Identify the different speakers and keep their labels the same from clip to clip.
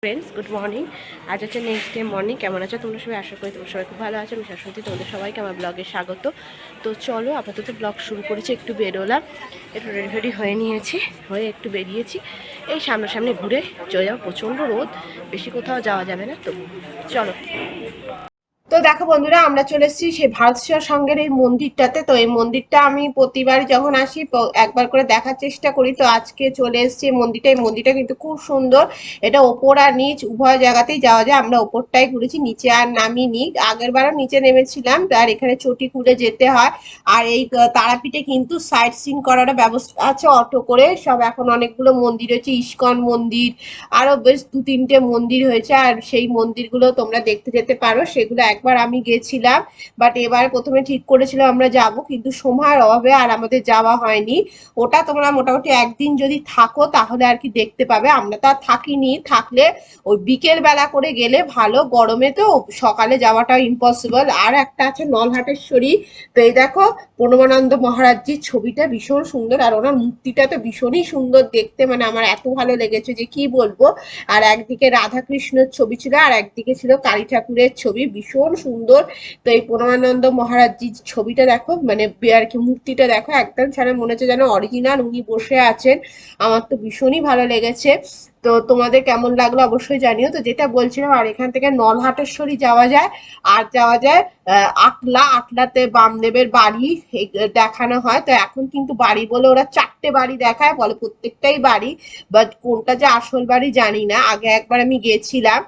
Speaker 1: Friends, good morning. আজ হচ্ছে next day morning. কেমন আছো তোমরা সবাই? আশা করি তোমরা সবাই খুব ভালো আছো। আমি শাশ্বতী, তোমাদের সবাইকে আমার ব্লগে স্বাগত। তো চলো, আপাতত ব্লগ শুরু করেছি। একটু বেরোলাম, একটু রেডি ফেডি হয়ে নিয়েছি, হয়ে একটু বেরিয়েছি। এই সামনাসামনি ঘুরে চলে যাবো। প্রচণ্ড রোদ, বেশি কোথাও যাওয়া যাবে না, তো চলো। তো দেখো বন্ধুরা, আমরা চলে এসেছি সেই ভারত সেবা সংঘের এই মন্দিরটাতে। তো এই মন্দিরটা আমি প্রতিবার যখন আসি একবার করে দেখার চেষ্টা করি। তো আজকে চলে এসেছি এই মন্দিরটা। এই মন্দিরটা কিন্তু খুব সুন্দর। এটা ওপর আর নিচ উভয় জায়গাতেই যাওয়া যায়। আমরা ওপরটাই ঘুরেছি, নিচে আর নামিনি। আগের বারও নিচে নেমেছিলাম। আর এখানে চটি খুলে যেতে হয়। আর এই তারাপীঠে কিন্তু সাইট সিন করার ব্যবস্থা আছে, অটো করে। সব এখন অনেকগুলো মন্দির হয়েছে, ইস্কন মন্দির, আরো বেশ দু তিনটে মন্দির হয়েছে। আর সেই মন্দিরগুলো তোমরা দেখতে যেতে পারো। সেগুলো একবার আমি গেছিলাম, বাট এবার প্রথমে ঠিক করেছিলাম আমরা যাব, কিন্তু সময়ের অভাবে আর আমাদের যাওয়া হয়নি। ওটা তোমরা মোটামুটি একদিন যদি থাকো তাহলে আর কি দেখতে পাবে। আমরা তো আর থাকিনি, থাকলে ওই বিকেল বেলা করে গেলে ভালো। গরমে তো সকালে যাওয়াটা ইম্পসিবল। আর একটা আছে নলহাটেশ্বরী। তো এই দেখো, প্রণবানন্দ মহারাজজির ছবিটা ভীষণ সুন্দর, আর ওনার মূর্তিটা তো ভীষণই সুন্দর দেখতে, মানে আমার এত ভালো লেগেছে যে কি বলবো। আর একদিকে রাধা কৃষ্ণের ছবি ছিল, আর একদিকে ছিল কালী ঠাকুরের ছবি, ভীষণ সুন্দর। তো এই প্রণবানন্দ মহারাজজির ছবিটা দেখো, মানে আর কি মূর্তিটা দেখো, একদম ছাড়া মনে হচ্ছে যেন অরিজিনাল উনি বসে আছেন। আমার তো ভীষণই ভালো লেগেছে। তো তোমাদের কেমন লাগলো অবশ্যই জানিও। তো যেটা বলছিলাম, আর এখান থেকে নলহাটেশ্বরী যাওয়া যায়। আর যাওয়া যায় আটলাতে বামদেবের বাড়ি দেখানো হয়। তো এখন কিন্তু বাড়ি বলে ওরা 4টে বাড়ি দেখায়, বলে প্রত্যেকটাই বাড়ি। বাট কোনটা যে আসল বাড়ি জানি না। আগে একবার আমি গেছিলাম,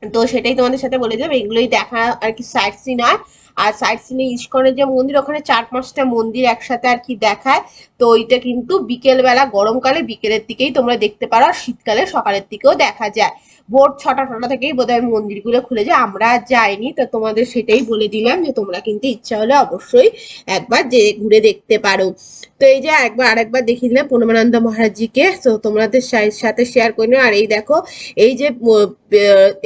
Speaker 1: তো সেটাই তোমাদের সাথে বলে যাবে। এগুলোই দেখা আর কি, সাইট সিন হয়। আর সাইট সিনে ইস্কনের যে মন্দির, ওখানে 4-5টা মন্দির একসাথে আর কি দেখায়। তো ওইটা কিন্তু বিকেল বেলা, গরমকালে বিকেলের দিকেই তোমরা দেখতে পারো, আর শীতকালে সকালের দিকেও দেখা যায়। ভোর 6টা-6টা থেকেই বোধহয় মন্দিরগুলো খুলে যায়। আমরা আর যাইনি, তো তোমাদের সেটাই বলে দিলাম যে তোমরা কিন্তু ইচ্ছা হলে অবশ্যই একবার যে ঘুরে দেখতে পারো। তো এই যে আরেকবার দেখিয়ে দিলাম প্রণবানন্দ মহারাজজিকে, তো তোমাদের সাথে শেয়ার করে নিও। আর এই দেখো, এই যে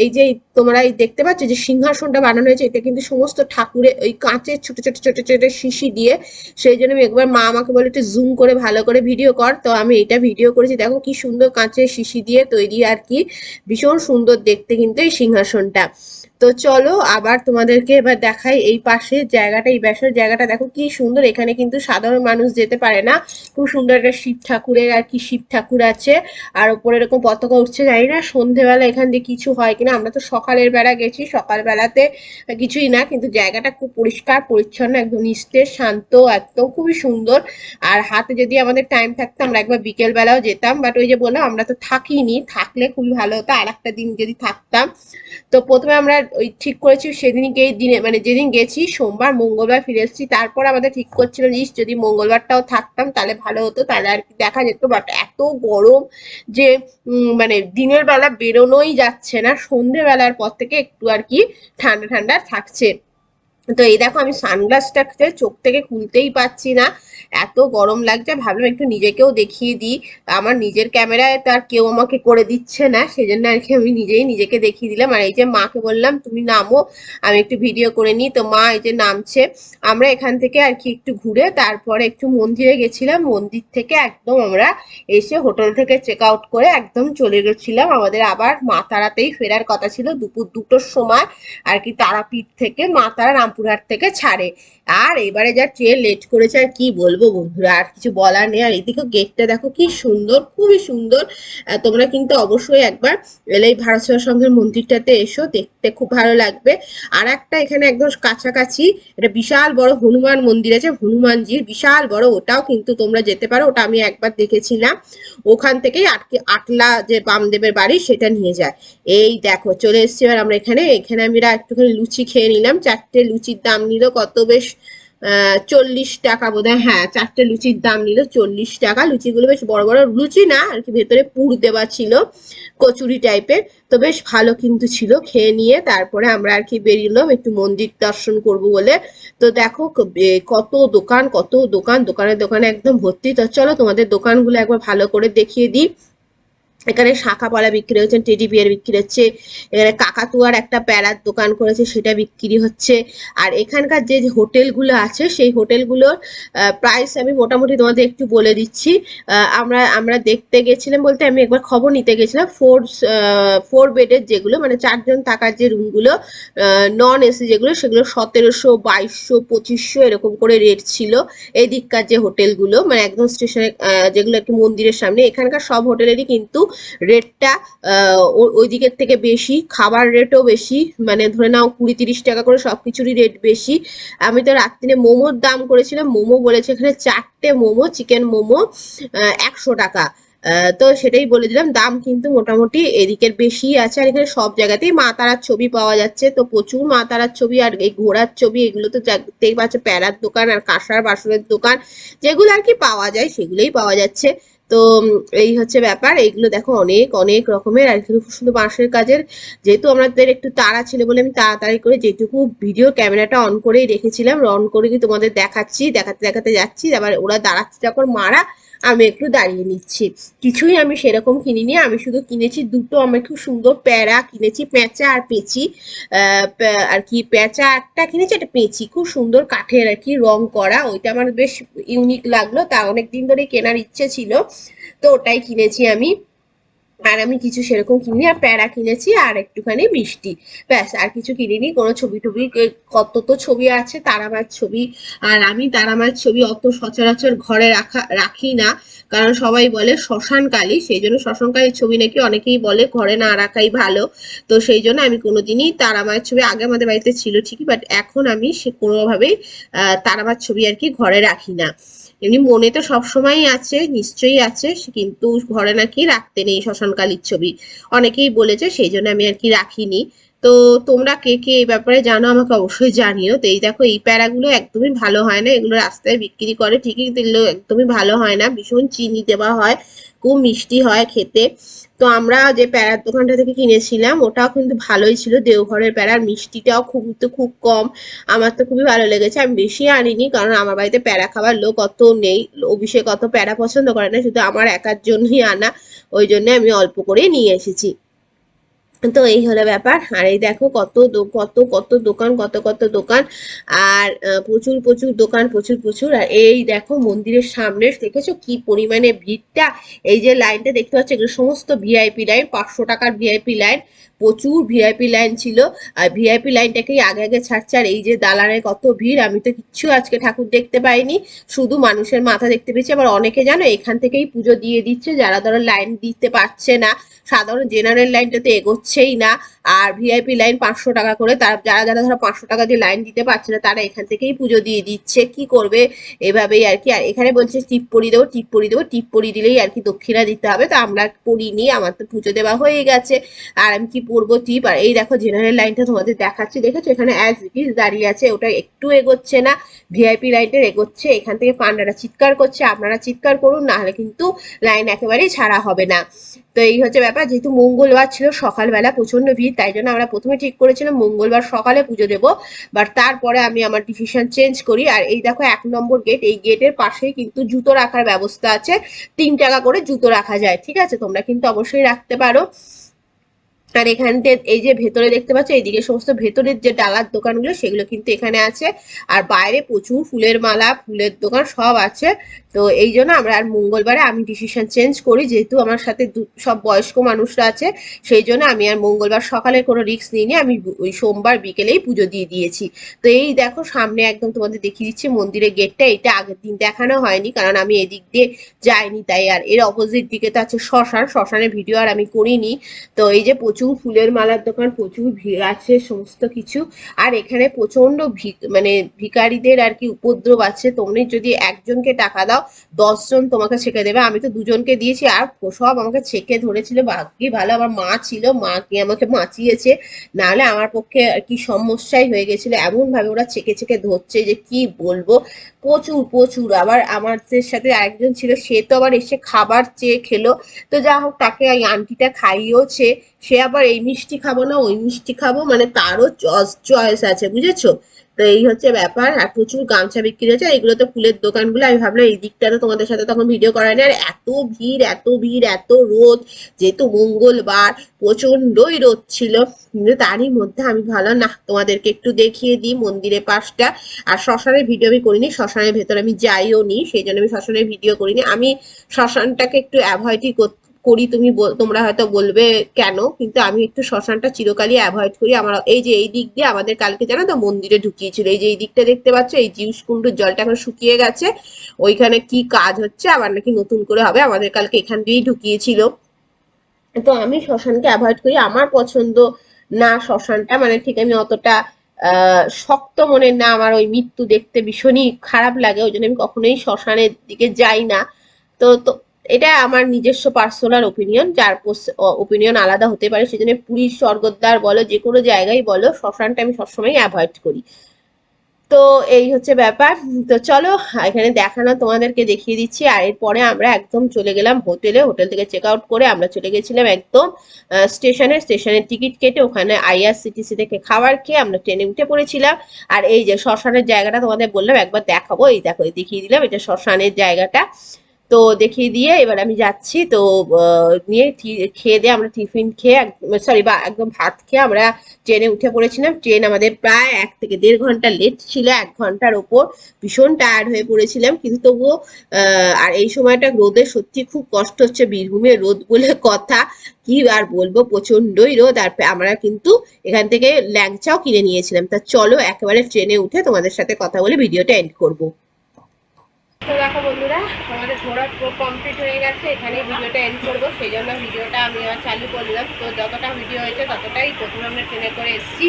Speaker 1: এই যে তোমরা এই দেখতে পাচ্ছ যে সিংহাসনটা বানানো হয়েছে, এটা কিন্তু সমস্ত ঠাকুরের ওই কাঁচের ছোট ছোট ছোট ছোট শিশি দিয়ে। সেই জন্য আমি একবার, মা আমাকে বলে একটু জুম করে ভালো করে ভিডিও কর, তো আমি এটা ভিডিও করেছি। দেখো কি সুন্দর কাঁচের শিশি দিয়ে তৈরি আর কি, ভীষণ সুন্দর দেখতে কিন্তু এই সিংহাসনটা। তো চলো আবার তোমাদেরকে এবার দেখাই এই পাশের জায়গাটা। এই পাশের জায়গাটা দেখো কি সুন্দর। এখানে কিন্তু সাধারণ মানুষ যেতে পারে না। খুব সুন্দর একটা শিব ঠাকুরের আর কি, শিব ঠাকুর আছে। আর ওপরে এরকম পতাকা উঠছে, জানি না সন্ধেবেলা এখান দিয়ে কিছু হয় কিনা। আমরা তো সকালের বেলা গেছি, সকাল বেলাতে কিছুই না, কিন্তু জায়গাটা খুব পরিষ্কার পরিচ্ছন্ন, একদম নিস্তেজ শান্ত, একদম খুবই সুন্দর। আর হাতে যদি আমাদের টাইম থাকতো আমরা একবার বিকেল বেলাও যেতাম, বাট ওই যে বললাম আমরা তো থাকিনি, থাকলে খুবই ভালো হতো আর একটা দিন যদি থাকতাম। তো প্রথমে আমরা ওই ঠিক করেছি সেদিনকে, দিনে মানে যেদিন গেছি সোমবার, মঙ্গলবার ফিরে এসেছি। তারপর আমাদের ঠিক করছিল যে যদি মঙ্গলবারটাও থাকতাম তাহলে ভালো হতো, তাহলে আর কি দেখা যেত। বাট এত গরম যে মানে দিনের বেলা বেরোনোই যাচ্ছে না। সন্ধেবেলার পর থেকে একটু আর কি ঠান্ডা ঠান্ডা থাকছে। তো এই দেখো, আমি সানগ্লাসটাকে চোখ থেকে খুলতেই পাচ্ছি না, এত গরম লাগছে। ভাবলাম একটু নিজেকেও দেখিয়ে দিই। আমার নিজের ক্যামেরায় তো আর কেউ আমাকে করে দিচ্ছে না, সেজন্য আর কি আমি নিজেই নিজেকে দেখিয়ে দিলাম। আর এই যে মাকে বললাম তুমি নামো, আমি একটু ভিডিও করে নিই। তো মা এই যে নামছে। আমরা এখান থেকে আর কি একটু ঘুরে তারপরে একটু মন্দিরে গেছিলাম। মন্দির থেকে একদম আমরা এসে হোটেল থেকে চেক আউট করে একদম চলে গেছিলাম। আমাদের আবার মা তারাতেই ফেরার কথা ছিল দুপুর 2টোর সময় আর কি, তারাপীঠ থেকে। মা তারা রামপুরহাট থেকে ছাড়ে। আর এবারে যা ট্রেন লেট করেছে আর কি বলবো বন্ধুরা, আর কিছু বলার নেই। আর এদিকে গেটটা দেখো কি সুন্দর, খুবই সুন্দর। তোমরা কিন্তু অবশ্যই একবার এলে এই ভারত সেবা সংঘের মন্দিরটাতে এসো, দেখতে খুব ভালো লাগবে। আর একটা এখানে একদম কাছাকাছি এটা বিশাল বড় হনুমান মন্দির আছে, হনুমানজির বিশাল বড়, ওটাও কিন্তু তোমরা যেতে পারো। ওটা আমি একবার দেখেছিলাম। ওখান থেকেই আটলা যে বামদেবের বাড়ি সেটা নিয়ে যায়। এই দেখো চলে এসছি এবার আমরা এখানে। এখানে আমরা একটুখানি লুচি খেয়ে নিলাম। 4টে লুচির দাম নিল কত, বেশ 40 টাকা বোধহয়। হ্যাঁ, 4টে লুচির দাম নিল 40 টাকা। লুচিগুলো বেশ বড় বড় লুচি না আর কি, ভেতরে পুর দেওয়া ছিল, কচুরি টাইপের। তো বেশ ভালো কিন্তু ছিল। খেয়ে নিয়ে তারপরে আমরা আর কি বেরিয়েলাম একটু মন্দির দর্শন করব বলে। তো দেখো কত দোকান, কত দোকান, দোকানে দোকানে একদম ভর্তি। তো চলো তোমাদের দোকানগুলো একবার ভালো করে দেখিয়ে দিই। এখানে শাঁখাপালা বিক্রি হচ্ছে, টেডি বিয়ার বিক্রি হচ্ছে, এখানে কাকাতুয়ার একটা প্যারার দোকান করেছে সেটা বিক্রি হচ্ছে। আর এখানকার যে হোটেলগুলো আছে সেই হোটেলগুলোর প্রাইস আমি মোটামুটি তোমাদের একটু বলে দিচ্ছি। আমরা আমরা দেখতে গেছিলাম, বলতে আমি একবার খবর নিতে গেছিলাম। ফোর বেডের যেগুলো মানে 4 জন থাকার যে রুমগুলো, নন এসি যেগুলো, সেগুলো 1700, 2200, 2500 এরকম করে রেট ছিল। এই দিককার যে হোটেলগুলো মানে একদম স্টেশনে, যেগুলো একটু মন্দিরের সামনে, এখানকার সব হোটেলেরই কিন্তু রেটটা ওই দিকের থেকে বেশি, খাবার রেটও বেশি, মানে ধরে নাও 20-30 টাকা করে সবকিছুরই রেট বেশি। আমি তো রাত্রিরে মোমোর দাম করেছিলাম, মোমো বলেছে এখানে 4টে মোমো, চিকেন মোমো 100 টাকা। তো সেটাই বলে দিলাম, দাম কিন্তু মোটামুটি এদিকের বেশি আছে। আর এখানে সব জায়গাতেই মা তারার ছবি পাওয়া যাচ্ছে, তো প্রচুর মা তারার ছবি আর এই ঘোড়ার ছবি, এগুলো তো দেখতেই পাচ্ছ, প্যারার দোকান আর কাঁসার বাসনের দোকান, যেগুলো আর কি পাওয়া যায় সেগুলোই পাওয়া যাচ্ছে। তো এই হচ্ছে ব্যাপার। এইগুলো দেখো অনেক অনেক রকমের, আর শুধু শুধু বাঁশের কাজের। যেহেতু আমাদের একটু তাড়া ছিল বলে আমি তাড়াতাড়ি করে যেটুকু ভিডিও ক্যামেরাটা অন করেই রেখেছিলাম, অন করে কি তোমাদের দেখাচ্ছি, দেখাতে দেখাতে যাচ্ছি। আবার ওরা দাঁড়াচ্ছে যখন মারা, আমি একটু দাঁড়িয়ে নিচ্ছি। কিছুই আমি সেরকম কিনিনি, আমি শুধু কিনেছি দুটো, আমার খুব সুন্দর প্যারা কিনেছি, পেঁচা আর পেঁচি। আর কি পেঁচা একটা কিনেছি, একটা পেঁচি, খুব সুন্দর কাঠের আর কি রং করা, ওইটা আমার বেশ ইউনিক লাগলো, তা অনেকদিন ধরে কেনার ইচ্ছে ছিল, তো ওটাই কিনেছি আমি। আর আমি কিছু সেরকম কিনি, আর প্যারা কিনেছি আর একটুখানি মিষ্টি, ব্যাস। আর কিছু কিনিনি, কোনো ছবি টবি, কত তো ছবি আছে তারামার ছবি। আর আমি তারামার ছবি অত সচরাচর ঘরে রাখি না, কারণ সবাই বলে শ্মশান কালী, সেই জন্য শ্মশান কালীর ছবি নাকি অনেকেই বলে ঘরে না রাখাই ভালো। তো সেই জন্য আমি কোনোদিনই তারামায়ের ছবি, আগে আমাদের বাড়িতে ছিল ঠিকই, বাট এখন আমি সে কোনোভাবেই তারামার ছবি আর কি ঘরে রাখি না। এমনি মনে তো সবসময়ই আছে, নিশ্চয়ই আছে, কিন্তু ঘরে নাকি রাখতে নেই শ্মশানকালীর ছবি, অনেকেই বলেছে, সেই জন্য আমি আর কি রাখিনি। তো তোমরা কে কে এই ব্যাপারে জানো আমাকে অবশ্যই জানিও। তো এই দেখো, এই প্যারাগুলো একদমই ভালো হয় না, এগুলো রাস্তায় বিক্রি করে ঠিকই, কিন্তু এগুলো একদমই ভালো হয় না, ভীষণ চিনি দেওয়া হয়, খুব মিষ্টি হয় খেতে। তো আমরা যে প্যারার দোকানটা থেকে কিনেছিলাম ওটাও কিন্তু ভালোই ছিল, দেওঘরের প্যারার মিষ্টিটাও খুব কম। আমার তো খুবই ভালো লেগেছে, আমি বেশি আনিনি কারণ আমার বাড়িতে প্যারা খাবার লোক অত নেই, অভিষেক অত প্যারা পছন্দ করে না, শুধু আমার একার জন্যই আনা, ওই জন্য আমি অল্প করে নিয়ে এসেছি। তো এই হলো ব্যাপার। আর এই দেখো কত কত দোকান, কত কত দোকান, আর প্রচুর প্রচুর দোকান, প্রচুর প্রচুর। আর এই দেখো মন্দিরের সামনে দেখেছো কি পরিমাণে ভিড়টা, এই যে লাইনটা দেখতে পাচ্ছ, এগুলো সমস্ত ভিআইপি লাইন, 500 টাকার ভিআইপি লাইন, প্রচুর ভিআইপি লাইন ছিল। আর ভিআইপি লাইনটাকেই আগে আগে ছাড়ছে। আর এই যে দালানের কত ভিড়, আমি তো কিচ্ছু আজকে ঠাকুর দেখতে পাইনি, শুধু মানুষের মাথা দেখতে পেয়েছি। আবার অনেকে জানো এখান থেকেই পুজো দিয়ে দিচ্ছে, যারা ধরো লাইন দিতে পারছে না, সাধারণ জেনারেল লাইনটাতে এগোচ্ছেই না, আর ভিআইপি লাইন 500 টাকা করে, তার যারা যারা ধরো 500 টাকা দিয়ে লাইন দিতে পারছে না, তারা এখান থেকেই পুজো দিয়ে দিচ্ছে, কি করবে এভাবেই আর কি। আর এখানে বলছে টিপ পরিয়ে দেবো, টিপ পরিয়ে দেবো, টিপ পরিয়ে দিলেই আর কি দক্ষিণা দিতে হবে, তো আমরা পড়িনি, আমার তো পুজো দেওয়া হয়ে গেছে, আর আমি কি পরবো টিপ। আর এই দেখো জেনারেল লাইনটা তোমাদের দেখাচ্ছি, দেখেছো এখানে অ্যাজ ইট ইজ দাঁড়িয়ে আছে, ওটা একটু এগোচ্ছে না, ভিআইপি লাইনটা এগোচ্ছে। এখান থেকে পান্ডারা চিৎকার করছে, আপনারা চিৎকার করুন, না হলে কিন্তু লাইন একেবারেই ছাড়া হবে না। তো এই হচ্ছে ব্যাপার, যেহেতু মঙ্গলবার ছিল সকালবেলা প্রচন্ড ভিড়, তাই জন্য আমরা প্রথমে ঠিক করেছিলাম মঙ্গলবার সকালে পুজো দেবো, বাট তারপরে আমি আমার ডিসিশন চেঞ্জ করি। আর এই দেখো 1 নম্বর গেট, এই গেটের পাশেই কিন্তু জুতো রাখার ব্যবস্থা আছে, 3 টাকা করে জুতো রাখা যায়, ঠিক আছে, তোমরা কিন্তু অবশ্যই রাখতে পারো। আর এখানতে এই যে ভেতরে দেখতে পাচ্ছ, এইদিকে সমস্ত ভেতরের যে ডালার দোকানগুলো সেগুলো কিন্তু এখানে আছে। আর বাইরে প্রচুর ফুলের মালা, ফুলের দোকান সব আছে। তো এই জন্য আমরা আর মঙ্গলবারে আমি ডিসিশন চেঞ্জ করি, যেহেতু আমার সাথে সব বয়স্ক মানুষরা আছে, সেই জন্য আমি আর মঙ্গলবার সকালে কোনো রিস্ক নিইনি, আমি ওই সোমবার বিকেলেই পুজো দিয়ে দিয়েছি। তো এই দেখো সামনে একদম তোমাদের দেখিয়ে দিচ্ছি মন্দিরের গেটটা, এটা আগের দিন দেখানো হয়নি কারণ আমি এদিক দিয়ে যাইনি তাই। আর এর অপোজিট দিকে তো আছে শ্মশান, শ্মশানের ভিডিও আর আমি করিনি। তো এই যে প্রচুর ফুলের মালার দোকান, প্রচুর ভিড় আছে সমস্ত কিছু। আর এখানে প্রচন্ড মানে ভিখারিদের আর কি উপদ্রব আছে, তুমি যদি একজনকে টাকা দাও 10 জন তোমাকে ছেঁকে দেবে, আমি তো 2 জনকে দিয়েছি, আর সব আমাকে ছেঁকে ধরেছিল, ভাগ্যি ভালো আমার মা ছিল, মা কি আমাকে বাঁচিয়েছে, নাহলে আমার পক্ষে আর কি সমস্যাই হয়ে গেছিল, এমন ভাবে ওরা ছেঁকে ছেঁকে ধরছে যে কি বলবো। প্রচুর প্রচুর। আবার আমাদের সাথে আরেকজন ছিল, সে তো আবার এসে খাবার চেয়ে খেলো, তো যা হোক তাকে এই আন্টিটা খাইয়েওছে, সে আবার এই মিষ্টি খাবো না ওই মিষ্টি খাবো, মানে তারও চয়েস আছে, বুঝেছো। তো
Speaker 2: এই হচ্ছে ব্যাপার। আর প্রচুর গামছা বিক্রি হচ্ছে, এগুলো তো ফুলের দোকানগুলো। আমি ভাবলাম এই দিকটা তো তোমাদের সাথে তখন ভিডিও করা নেই। আর এত ভিড়, এত ভিড়, এত রোদ, যেহেতু মঙ্গলবার প্রচন্ডই রোদ ছিল, কিন্তু তারই মধ্যে আমি ভাবলাম না তোমাদেরকে একটু দেখিয়ে দিই মন্দিরের পাশটা। আর শ্মশানের ভিডিও আমি করিনি, শ্মশানের ভেতরে আমি যাইও নি, সেই জন্য আমি শ্মশানের ভিডিও করিনি। আমি শ্মশানটাকে একটু অ্যাভয়েডই করি। তোমরা হয়তো বলবে কেন, কিন্তু আমি একটু শ্মশানটা চিরকালই অ্যাভয়েড করি। আমার এই যে এই দিক দিয়ে আমাদের কালকে জানো তো মন্দিরে ঢুকিয়েছিল, এই যে এই দিকটা দেখতে পাচ্ছ, এই জিউস কুণ্ডুর জলটা এখন শুকিয়ে গেছে, ওইখানে কি কাজ হচ্ছে আবার নাকি নতুন করে হবে, আমাদের কালকে এখান দিয়েই ঢুকিয়েছিল। তো আমি শ্মশানকে অ্যাভয়েড করি, আমার পছন্দ না শ্মশানটা, মানে ঠিক আমি অতটা শক্ত মনের না, আমার ওই মৃত্যু দেখতে ভীষণই খারাপ লাগে, ওই জন্য আমি কখনোই শ্মশানের দিকে যাই না। তো তো এটা আমার নিজস্ব পার্সোনাল ওপিনিয়ন, যার ওপিনিয়ন আলাদা হতে পারে, সেজন্য পুরীর স্বর্গদ্বার বলো, যে কোনো জায়গায় বলো, শ্মশানটা আমি সবসময় অ্যাভয়েড করি। তো এই হচ্ছে ব্যাপার। তো চলো এখানে দেখানো তোমাদেরকে দেখিয়ে দিচ্ছি। আর এরপরে আমরা একদম চলে গেলাম হোটেলে, হোটেল থেকে চেক আউট করে আমরা চলে গেছিলাম একদম স্টেশনের টিকিট কেটে ওখানে আইআরসিটিসি থেকে খাবার খেয়ে আমরা ট্রেনে উঠে পড়েছিলাম। আর এই যে শ্মশানের জায়গাটা তোমাদের বললাম একবার দেখাবো, এই দেখো দেখিয়ে দিলাম, এটা শ্মশানের জায়গাটা। তো দেখিয়ে দিয়ে এবার আমি যাচ্ছি। তো নিয়ে খেয়ে দিয়ে আমরা টিফিন খেয়ে, সরি বা একদম ভাত খেয়ে আমরা ট্রেনে উঠে পড়েছিলাম। ট্রেন আমাদের প্রায় 1 থেকে 1.5 ঘন্টা লেট ছিল, 1 ঘন্টার ওপর। ভীষণ টায়ার্ড হয়ে পড়েছিলাম, কিন্তু তবুও আর এই সময়টা রোদে সত্যি খুব কষ্ট হচ্ছে, বীরভূমে রোদ বলে কথা, কি আর বলবো, প্রচন্ডই রোদ। আর আমরা কিন্তু এখান থেকে ল্যাংচাও কিনে নিয়েছিলাম। তা চলো একেবারে ট্রেনে উঠে তোমাদের সাথে কথা বলে ভিডিওটা এন্ড করবো। তো দেখো বন্ধুরা, আমাদের ঘোরা কমপ্লিট হয়ে গেছে, এখানে ভিডিওটা এন্ড করবো, সেই জন্য ভিডিওটা আমি আর চালু করলাম। তো যতটা ভিডিও হয়েছে ততটাই। প্রথমে আমরা ট্রেনে করে এসেছি,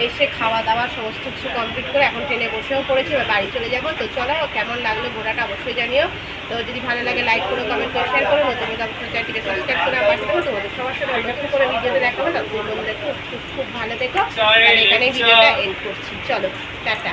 Speaker 2: এসে খাওয়া দাওয়া সমস্ত কিছু কমপ্লিট করে এখন ট্রেনে বসেও পড়েছি, এবার বাড়ি চলে যাবো। তো চলো কেমন লাগলো ঘোরাটা অবশ্যই জানিও। তো যদি ভালো লাগে লাইক করো, কমেন্ট করে শেয়ার করো, নতুন অবশ্যই চ্যানেলটিকে সাবস্ক্রাইব করে আমার পাশে তোমাদের সবার সাথে নতুন করে ভিডিওতে দেখাবো। তখন বন্ধুদের খুব খুব খুব ভালো থেকো। এখানে ভিডিওটা এন্ড করছি, চলো টাটা।